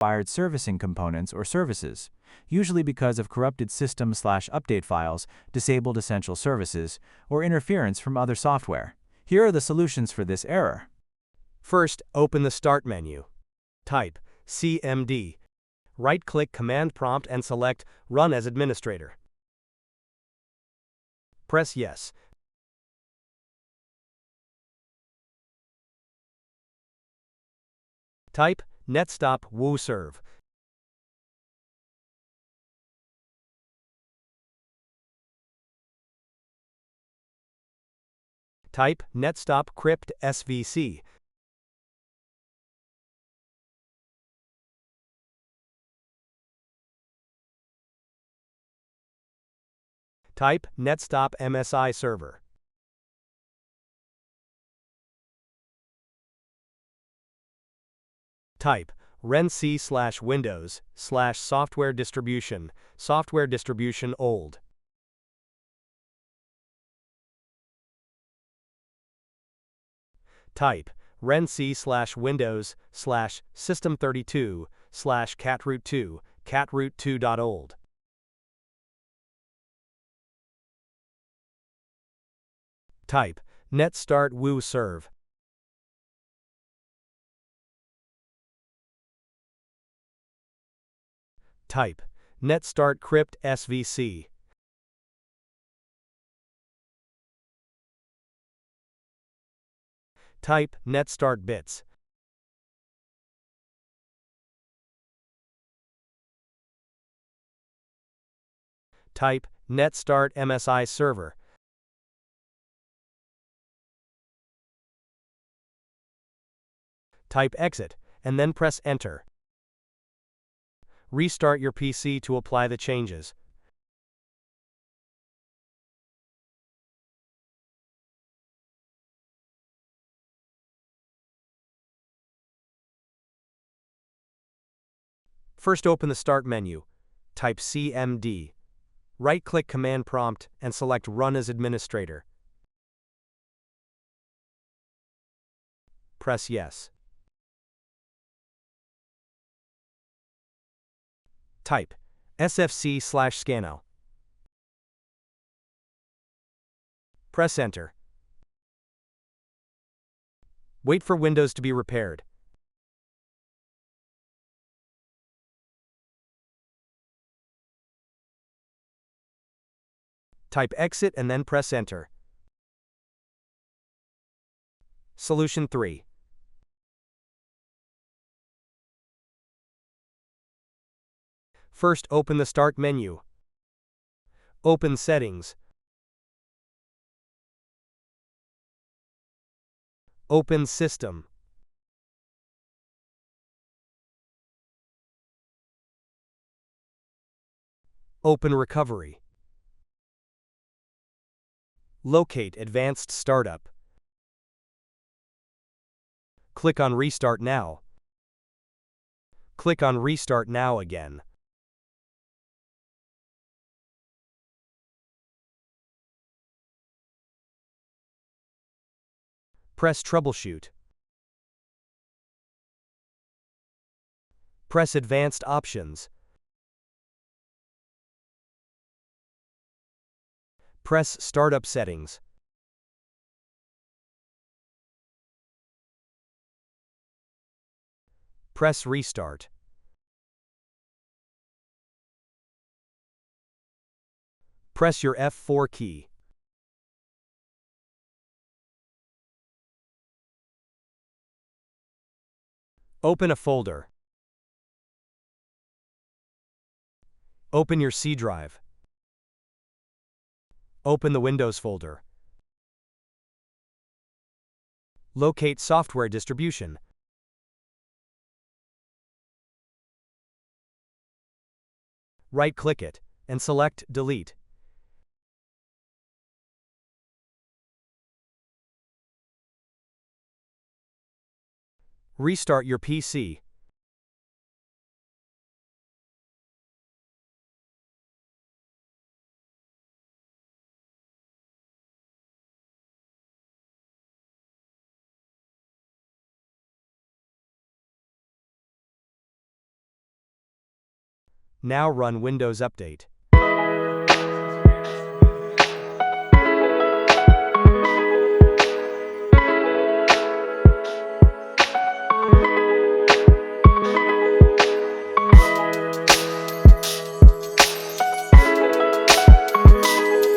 required servicing components or services, usually because of corrupted system/update files, disabled essential services, or interference from other software. Here are the solutions for this error. First, open the Start menu. Type CMD. Right-click Command Prompt and select Run as Administrator. Press Yes. Type netstop woo-serve. Type netstop crypt svc. Type netstop msi server. Type renc/windows/software distribution old. Type renc/windows/system32/catroot2 Type netstart woo-serve. Type netstart crypt svc. Type netstart bits. Type netstart msi server. Type exit, and then press Enter. Restart your PC to apply the changes. First, open the Start menu. Type CMD. Right-click Command Prompt and select Run as Administrator. Press Yes. Type sfc/scano. Press Enter. Wait for Windows to be repaired. Type Exit and then press Enter. Solution 3. First, open the Start menu. Open Settings. Open System. Open Recovery. Locate Advanced Startup. Click on Restart Now. Click on Restart Now again. Press Troubleshoot. Press Advanced Options. Press Startup Settings. Press Restart. Press your F4 key. Open a folder. Open your C drive. Open the Windows folder. Locate software distribution. Right-click it and select Delete. Restart your PC. Now run Windows Update.